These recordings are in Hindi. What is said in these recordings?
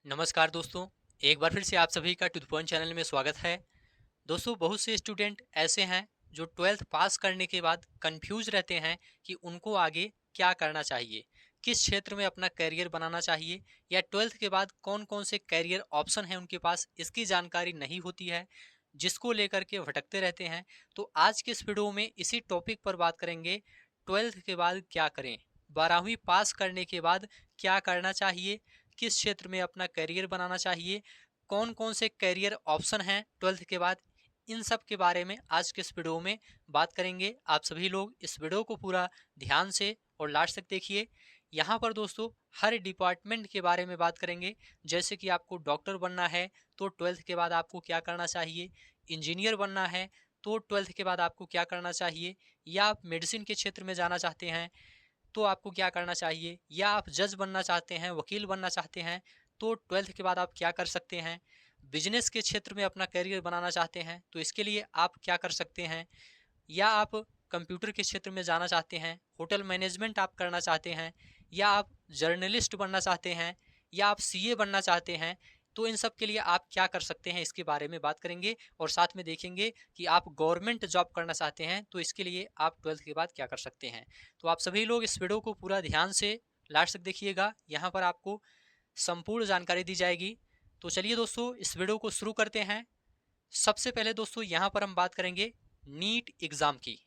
नमस्कार दोस्तों। एक बार फिर से आप सभी का टू द पॉइंट चैनल में स्वागत है। दोस्तों, बहुत से स्टूडेंट ऐसे हैं जो 12th पास करने के बाद कंफ्यूज रहते हैं कि उनको आगे क्या करना चाहिए, किस क्षेत्र में अपना करियर बनाना चाहिए या 12th के बाद कौन कौन से करियर ऑप्शन हैं उनके पास, इसकी जानकारी नहीं होती है, जिसको लेकर के भटकते रहते हैं। तो आज के इस वीडियो में इसी टॉपिक पर बात करेंगे। 12th के बाद क्या करें, 12वीं पास करने के बाद क्या करना चाहिए, किस क्षेत्र में अपना करियर बनाना चाहिए, कौन कौन से करियर ऑप्शन हैं 12th के बाद, इन सब के बारे में आज के इस वीडियो में बात करेंगे। आप सभी लोग इस वीडियो को पूरा ध्यान से और लास्ट तक देखिए। यहाँ पर दोस्तों हर डिपार्टमेंट के बारे में बात करेंगे। जैसे कि आपको डॉक्टर बनना है तो 12th के बाद आपको क्या करना चाहिए, इंजीनियर बनना है तो 12th के बाद आपको क्या करना चाहिए, या आप मेडिसिन के क्षेत्र में जाना चाहते हैं तो आपको क्या करना चाहिए, या आप जज बनना चाहते हैं, वकील बनना चाहते हैं तो 12th के बाद आप क्या कर सकते हैं, बिजनेस के क्षेत्र में अपना करियर बनाना चाहते हैं तो इसके लिए आप क्या कर सकते हैं, या आप कंप्यूटर के क्षेत्र में जाना चाहते हैं, होटल मैनेजमेंट आप करना चाहते हैं, या आप जर्नलिस्ट बनना चाहते हैं, या आप सीए बनना चाहते हैं, तो इन सब के लिए आप क्या कर सकते हैं इसके बारे में बात करेंगे। और साथ में देखेंगे कि आप गवर्नमेंट जॉब करना चाहते हैं तो इसके लिए आप 12th के बाद क्या कर सकते हैं। तो आप सभी लोग इस वीडियो को पूरा ध्यान से लास्ट तक देखिएगा, यहाँ पर आपको संपूर्ण जानकारी दी जाएगी। तो चलिए दोस्तों इस वीडियो को शुरू करते हैं। सबसे पहले दोस्तों यहाँ पर हम बात करेंगे नीट एग्ज़ाम की।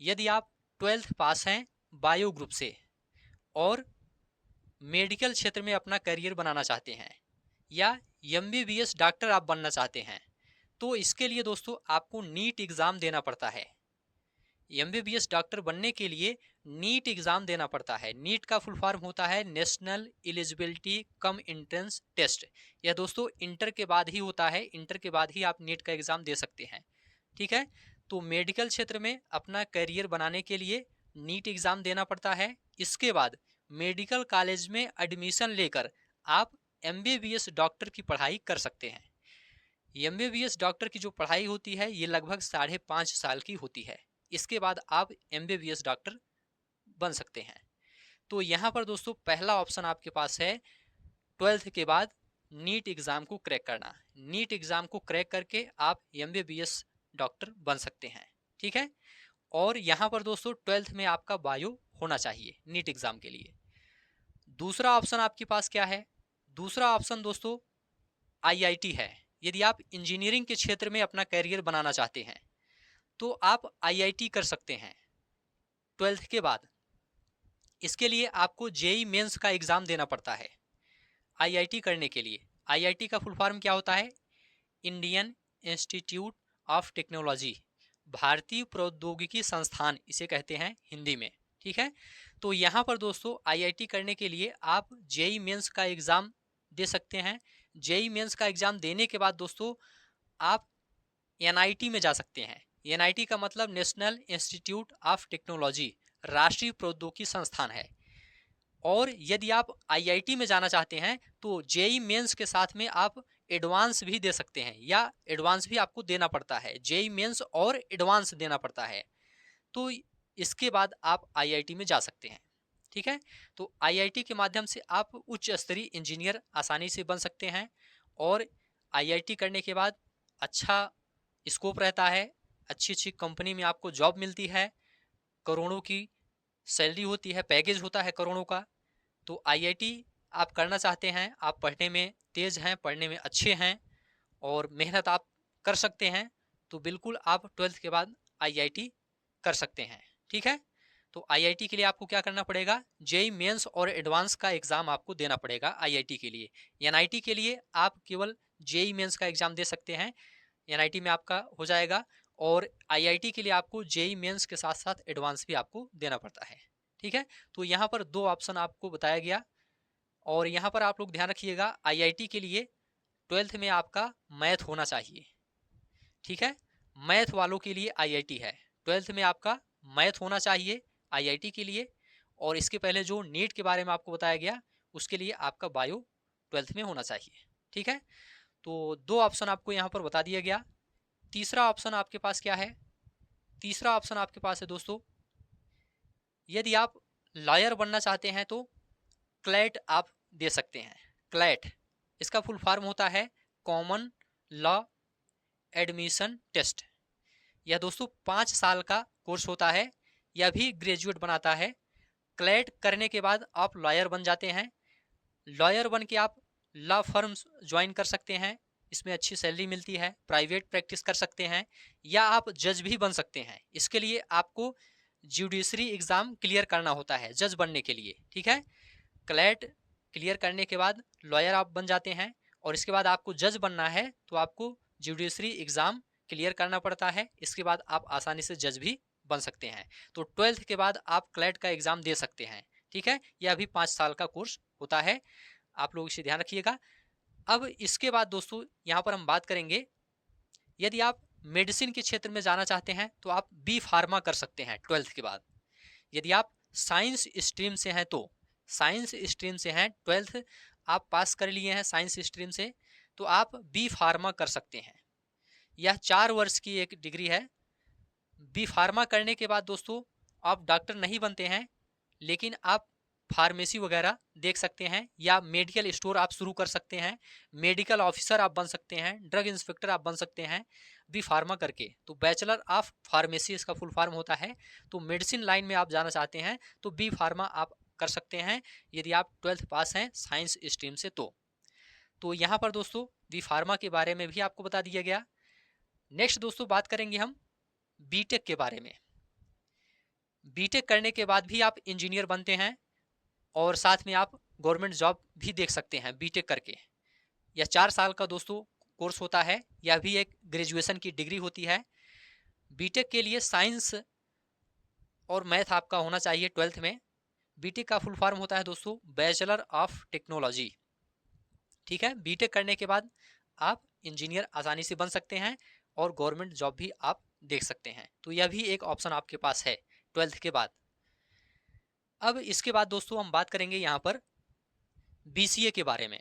यदि आप 12th पास हैं बायो ग्रुप से और मेडिकल क्षेत्र में अपना करियर बनाना चाहते हैं, या एमबीबीएस डॉक्टर आप बनना चाहते हैं, तो इसके लिए दोस्तों आपको नीट एग्ज़ाम देना पड़ता है। एमबीबीएस डॉक्टर बनने के लिए नीट एग्ज़ाम देना पड़ता है। नीट का फुल फॉर्म होता है national eligibility cum entrance test. यह दोस्तों इंटर के बाद ही होता है, इंटर के बाद ही आप नीट का एग्ज़ाम दे सकते हैं। ठीक है, तो मेडिकल क्षेत्र में अपना करियर बनाने के लिए नीट एग्ज़ाम देना पड़ता है। इसके बाद मेडिकल कॉलेज में एडमिशन लेकर आप एमबीबीएस डॉक्टर की पढ़ाई कर सकते हैं। एमबीबीएस डॉक्टर की जो पढ़ाई होती है ये लगभग 5.5 साल की होती है। इसके बाद आप एमबीबीएस डॉक्टर बन सकते हैं। तो यहाँ पर दोस्तों पहला ऑप्शन आपके पास है 12th के बाद नीट एग्ज़ाम को क्रैक करना। नीट एग्ज़ाम को क्रैक करके आप एमबीबीएस डॉक्टर बन सकते हैं। ठीक है, और यहाँ पर दोस्तों 12th में आपका बायो होना चाहिए नीट एग्ज़ाम के लिए। दूसरा ऑप्शन आपके पास क्या है? दूसरा ऑप्शन दोस्तों आईआईटी है। यदि आप इंजीनियरिंग के क्षेत्र में अपना करियर बनाना चाहते हैं तो आप आईआईटी कर सकते हैं 12th के बाद। इसके लिए आपको जेई मेंस का एग्ज़ाम देना पड़ता है आईआईटी करने के लिए। आईआईटी का फुल फॉर्म क्या होता है? इंडियन इंस्टीट्यूट ऑफ टेक्नोलॉजी, भारतीय प्रौद्योगिकी संस्थान इसे कहते हैं हिंदी में। ठीक है, तो यहाँ पर दोस्तों आईआईटी करने के लिए आप जेई मेंस का एग्ज़ाम दे सकते हैं। जेई मेंस का एग्ज़ाम देने के बाद दोस्तों आप एनआईटी में जा सकते हैं। एनआईटी का मतलब नेशनल इंस्टीट्यूट ऑफ टेक्नोलॉजी, राष्ट्रीय प्रौद्योगिकी संस्थान है। और यदि आप आईआईटी में जाना चाहते हैं तो जेई मेंस के साथ में आप एडवांस भी दे सकते हैं, या एडवांस भी आपको देना पड़ता है, जेई मेंस और एडवांस देना पड़ता है। तो इसके बाद आप आईआईटी में जा सकते हैं। ठीक है, तो आईआईटी के माध्यम से आप उच्च स्तरीय इंजीनियर आसानी से बन सकते हैं। और आईआईटी करने के बाद अच्छा स्कोप रहता है, अच्छी अच्छी कंपनी में आपको जॉब मिलती है, करोड़ों की सैलरी होती है, पैकेज होता है करोड़ों का। तो आईआईटी आप करना चाहते हैं, आप पढ़ने में तेज़ हैं, पढ़ने में अच्छे हैं और मेहनत आप कर सकते हैं, तो बिल्कुल आप 12th के बाद आईआईटी कर सकते हैं। ठीक है, तो आईआईटी के लिए आपको क्या करना पड़ेगा? जेई मेंस और एडवांस का एग्ज़ाम आपको देना पड़ेगा आईआईटी के लिए। एनआईटी के लिए आप केवल जेई मेंस का एग्ज़ाम दे सकते हैं, एनआईटी में आपका हो जाएगा। और आईआईटी के लिए आपको जेई मेंस के साथ साथ एडवांस भी आपको देना पड़ता है। ठीक है, तो यहाँ पर दो ऑप्शन आपको बताया गया। और यहाँ पर आप लोग ध्यान रखिएगा, आईआईटी के लिए 12th में आपका मैथ होना चाहिए। ठीक है, मैथ वालों के लिए आईआईटी है, 12th में आपका मैथ होना चाहिए आईआईटी के लिए। और इसके पहले जो नीट के बारे में आपको बताया गया उसके लिए आपका बायो 12th में होना चाहिए। ठीक है, तो दो ऑप्शन आपको यहाँ पर बता दिया गया। तीसरा ऑप्शन आपके पास क्या है? तीसरा ऑप्शन आपके पास है दोस्तों, यदि आप लॉयर बनना चाहते हैं तो क्लैट आप दे सकते हैं। क्लैट इसका फुल फॉर्म होता है कॉमन लॉ एडमिशन टेस्ट। यह दोस्तों 5 साल का कोर्स होता है, यह भी ग्रेजुएट बनाता है। क्लैट करने के बाद आप लॉयर बन जाते हैं। लॉयर बन के आप लॉ फर्म ज्वाइन कर सकते हैं, इसमें अच्छी सैलरी मिलती है, प्राइवेट प्रैक्टिस कर सकते हैं, या आप जज भी बन सकते हैं। इसके लिए आपको जुडिशरी एग्जाम क्लियर करना होता है जज बनने के लिए, ठीक है। क्लैट क्लियर करने के बाद लॉयर आप बन जाते हैं, और इसके बाद आपको जज बनना है तो आपको जुडिशरी एग्जाम क्लियर करना पड़ता है। इसके बाद आप आसानी से जज भी बन सकते हैं। तो 12th के बाद आप क्लैट का एग्जाम दे सकते हैं, ठीक है। यह अभी 5 साल का कोर्स होता है, आप लोग इसे ध्यान रखिएगा। अब इसके बाद दोस्तों यहाँ पर हम बात करेंगे, यदि आप मेडिसिन के क्षेत्र में जाना चाहते हैं तो आप बी फार्मा कर सकते हैं 12th के बाद। यदि आप साइंस स्ट्रीम से हैं, तो साइंस स्ट्रीम से हैं, 12th आप पास कर लिए हैं साइंस स्ट्रीम से, तो आप बी फार्मा कर सकते हैं। यह 4 वर्ष की एक डिग्री है। बी फार्मा करने के बाद दोस्तों आप डॉक्टर नहीं बनते हैं, लेकिन आप फार्मेसी वगैरह देख सकते हैं, या मेडिकल स्टोर आप शुरू कर सकते हैं, मेडिकल ऑफिसर आप बन सकते हैं, ड्रग इंस्पेक्टर आप बन सकते हैं बी फार्मा करके। तो बैचलर ऑफ फार्मेसी इसका फुल फॉर्म होता है। तो मेडिसिन लाइन में आप जाना चाहते हैं तो बी फार्मा आप कर सकते हैं, यदि आप 12th पास हैं साइंस स्ट्रीम से। तो यहाँ पर दोस्तों बी फार्मा के बारे में भी आपको बता दिया गया। नेक्स्ट दोस्तों बात करेंगे हम बीटेक के बारे में। बीटेक करने के बाद भी आप इंजीनियर बनते हैं, और साथ में आप गवर्नमेंट जॉब भी देख सकते हैं बीटेक करके। यह 4 साल का दोस्तों कोर्स होता है, यह भी एक ग्रेजुएशन की डिग्री होती है। बीटेक के लिए साइंस और मैथ आपका होना चाहिए 12th में। बीटेक का फुल फॉर्म होता है दोस्तों बैचलर ऑफ टेक्नोलॉजी, ठीक है। बीटेक करने के बाद आप इंजीनियर आसानी से बन सकते हैं, और गवर्नमेंट जॉब भी आप देख सकते हैं। तो यह भी एक ऑप्शन आपके पास है 12th के बाद। अब इसके बाद दोस्तों हम बात करेंगे यहाँ पर बीसीए के बारे में।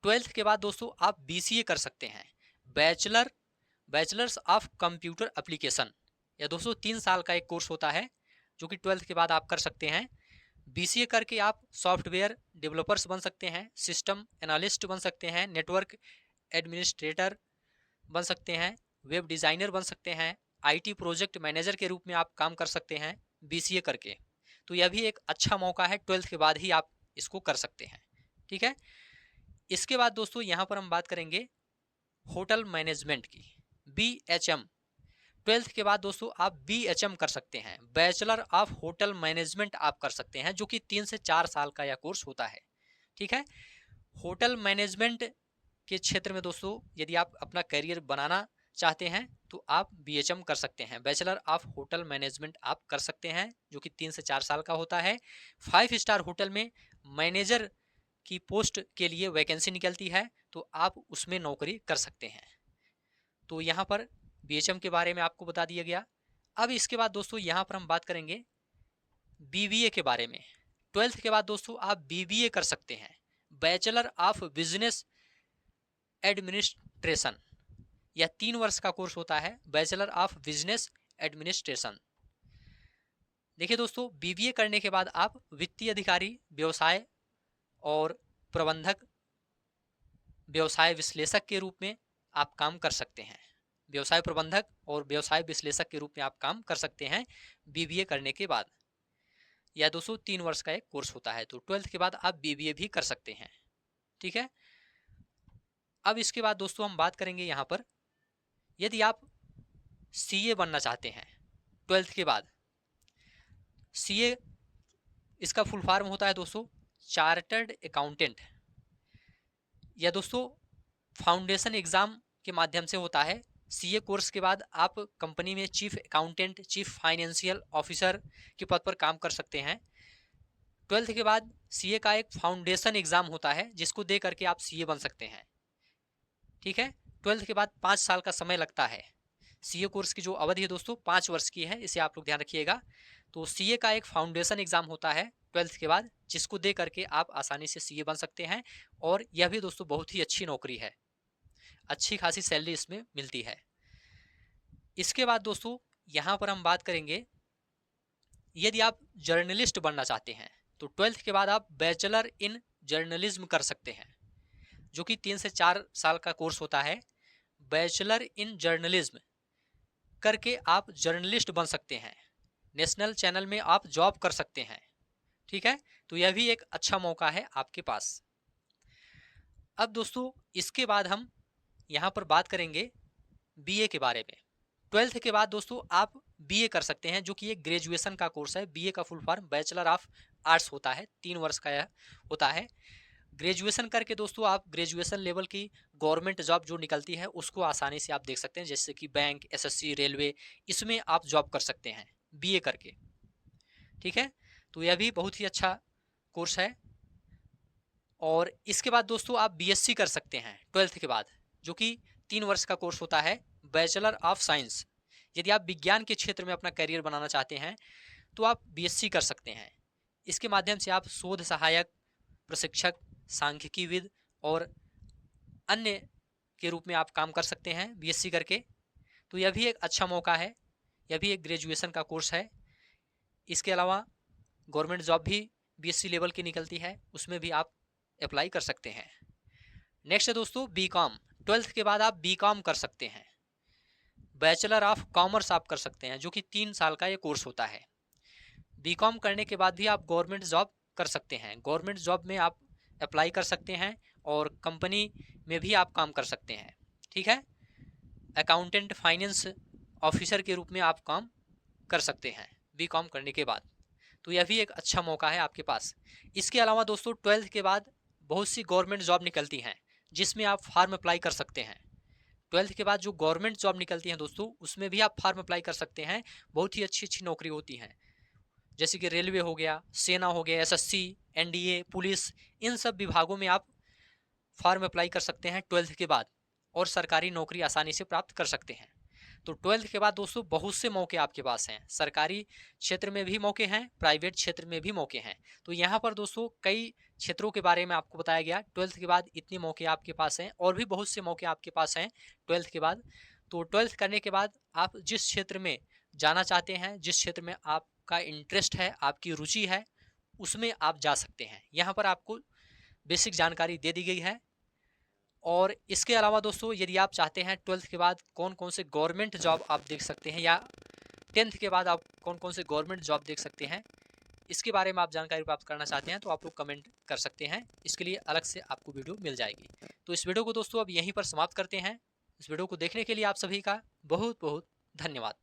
12th के बाद दोस्तों आप बीसीए कर सकते हैं, बैचलर्स ऑफ कंप्यूटर एप्लीकेशन। यह दोस्तों 3 साल का एक कोर्स होता है, जो कि 12th के बाद आप कर सकते हैं। बीसीए करके आप सॉफ्टवेयर डेवलपर्स बन सकते हैं, सिस्टम एनालिस्ट बन सकते हैं, नेटवर्क एडमिनिस्ट्रेटर बन सकते हैं, वेब डिज़ाइनर बन सकते हैं, आईटी प्रोजेक्ट मैनेजर के रूप में आप काम कर सकते हैं बीसीए करके। तो यह भी एक अच्छा मौका है, 12th के बाद ही आप इसको कर सकते हैं, ठीक है। इसके बाद दोस्तों यहाँ पर हम बात करेंगे होटल मैनेजमेंट की, BHM। 12th के बाद दोस्तों आप BHM कर सकते हैं, बैचलर ऑफ होटल मैनेजमेंट आप कर सकते हैं, जो कि 3 से 4 साल का यह कोर्स होता है, ठीक है। होटल मैनेजमेंट के क्षेत्र में दोस्तों यदि आप अपना करियर बनाना चाहते हैं तो आप BHM कर सकते हैं, बैचलर ऑफ होटल मैनेजमेंट आप कर सकते हैं, जो कि 3 से 4 साल का होता है। 5 स्टार होटल में मैनेजर की पोस्ट के लिए वैकेंसी निकलती है, तो आप उसमें नौकरी कर सकते हैं। तो यहाँ पर BHM के बारे में आपको बता दिया गया। अब इसके बाद दोस्तों यहाँ पर हम बात करेंगे BBA के बारे में। 12th के बाद दोस्तों आप BBA कर सकते हैं, बैचलर ऑफ बिजनेस एडमिनिस्ट्रेशन। यह 3 वर्ष का कोर्स होता है, बैचलर ऑफ बिजनेस एडमिनिस्ट्रेशन। देखिए दोस्तों BBA करने के बाद आप वित्तीय अधिकारी, व्यवसाय और प्रबंधक, व्यवसाय विश्लेषक के रूप में आप काम कर सकते हैं, व्यवसाय प्रबंधक और व्यवसाय विश्लेषक के रूप में आप काम कर सकते हैं BBA करने के बाद। यह दोस्तों 3 वर्ष का एक कोर्स होता है, तो 12th के बाद आप BBA भी कर सकते हैं, ठीक है। अब इसके बाद दोस्तों हम बात करेंगे यहाँ पर, यदि आप CA बनना चाहते हैं 12th के बाद। CA इसका फुल फॉर्म होता है दोस्तों चार्टर्ड अकाउंटेंट। यह दोस्तों फाउंडेशन एग्जाम के माध्यम से होता है। CA कोर्स के बाद आप कंपनी में chief accountant, chief financial officer के पद पर काम कर सकते हैं। 12th के बाद CA का एक फाउंडेशन एग्जाम होता है, जिसको दे करके आप CA बन सकते हैं, ठीक है। 12th के बाद 5 साल का समय लगता है। CA कोर्स की जो अवधि है दोस्तों 5 वर्ष की है, इसे आप लोग ध्यान रखिएगा। तो CA का एक फाउंडेशन एग्जाम होता है 12th के बाद, जिसको दे करके आप आसानी से CA बन सकते हैं, और यह भी दोस्तों बहुत ही अच्छी नौकरी है, अच्छी खासी सैलरी इसमें मिलती है। इसके बाद दोस्तों यहाँ पर हम बात करेंगे, यदि आप जर्नलिस्ट बनना चाहते हैं तो 12th के बाद आप बैचलर इन जर्नलिज्म कर सकते हैं, जो कि 3 से 4 साल का कोर्स होता है। बैचलर इन जर्नलिज्म करके आप जर्नलिस्ट बन सकते हैं, नेशनल चैनल में आप जॉब कर सकते हैं। ठीक है, तो यह भी एक अच्छा मौका है आपके पास। अब दोस्तों इसके बाद हम यहाँ पर बात करेंगे बीए के बारे में। 12th के बाद दोस्तों आप बीए कर सकते हैं, जो कि एक ग्रेजुएशन का कोर्स है। बीए का full form bachelor of arts होता है, 3 वर्ष का यह होता है। ग्रेजुएशन करके दोस्तों आप ग्रेजुएशन लेवल की गवर्नमेंट जॉब जो निकलती है उसको आसानी से आप देख सकते हैं, जैसे कि बैंक, एसएससी, रेलवे, इसमें आप जॉब कर सकते हैं बीए करके। ठीक है, तो यह भी बहुत ही अच्छा कोर्स है। और इसके बाद दोस्तों आप बीएससी कर सकते हैं 12th के बाद, जो कि 3 वर्ष का कोर्स होता है, बैचलर ऑफ साइंस। यदि आप विज्ञान के क्षेत्र में अपना करियर बनाना चाहते हैं तो आप बीएससी कर सकते हैं। इसके माध्यम से आप शोध सहायक, प्रशिक्षक, सांख्यिकीविद और अन्य के रूप में आप काम कर सकते हैं बीएससी करके। तो यह भी एक अच्छा मौका है, यह भी एक ग्रेजुएशन का कोर्स है। इसके अलावा गवर्नमेंट जॉब भी बीएससी लेवल की निकलती है, उसमें भी आप अप्लाई कर सकते हैं। नेक्स्ट है दोस्तों बीकॉम। 12th के बाद आप बीकॉम कर सकते हैं, बैचलर ऑफ कॉमर्स आप कर सकते हैं, जो कि 3 साल का ये कोर्स होता है। बीकॉम करने के बाद भी आप गवर्नमेंट जॉब कर सकते हैं, गवर्नमेंट जॉब में आप अप्लाई कर सकते हैं और कंपनी में भी आप काम कर सकते हैं। ठीक है, अकाउंटेंट, फाइनेंस ऑफिसर के रूप में आप काम कर सकते हैं बीकॉम करने के बाद। तो यह भी एक अच्छा मौका है आपके पास। इसके अलावा दोस्तों 12th के बाद बहुत सी गवर्नमेंट जॉब निकलती हैं, जिसमें आप फॉर्म अप्लाई कर सकते हैं। 12th के बाद जो गवर्नमेंट जॉब निकलती हैं दोस्तों, उसमें भी आप फॉर्म अप्लाई कर सकते हैं। बहुत ही अच्छी अच्छी नौकरी होती हैं, जैसे कि रेलवे हो गया, सेना हो गया, एसएससी, एनडीए, पुलिस, इन सब विभागों में आप फॉर्म अप्लाई कर सकते हैं 12th के बाद, और सरकारी नौकरी आसानी से प्राप्त कर सकते हैं। तो 12th के बाद दोस्तों बहुत से मौके आपके पास हैं, सरकारी क्षेत्र में भी मौके हैं, प्राइवेट क्षेत्र में भी मौके हैं। तो यहाँ पर दोस्तों कई क्षेत्रों के बारे में आपको बताया गया। 12th के बाद इतने मौके आपके पास हैं, और भी बहुत से मौके आपके पास हैं 12th के बाद। तो 12th करने के बाद आप जिस क्षेत्र में जाना चाहते हैं, जिस क्षेत्र में आपका इंटरेस्ट है, आपकी रुचि है, उसमें आप जा सकते हैं। यहाँ पर आपको बेसिक जानकारी दे दी गई है। और इसके अलावा दोस्तों यदि आप चाहते हैं 12th के बाद कौन कौन से गवर्नमेंट जॉब आप देख सकते हैं, या 10th के बाद आप कौन कौन से गवर्नमेंट जॉब देख सकते हैं, इसके बारे में आप जानकारी प्राप्त करना चाहते हैं तो आप लोग कमेंट कर सकते हैं। इसके लिए अलग से आपको वीडियो मिल जाएगी। तो इस वीडियो को दोस्तों अब यहीं पर समाप्त करते हैं। इस वीडियो को देखने के लिए आप सभी का बहुत बहुत धन्यवाद।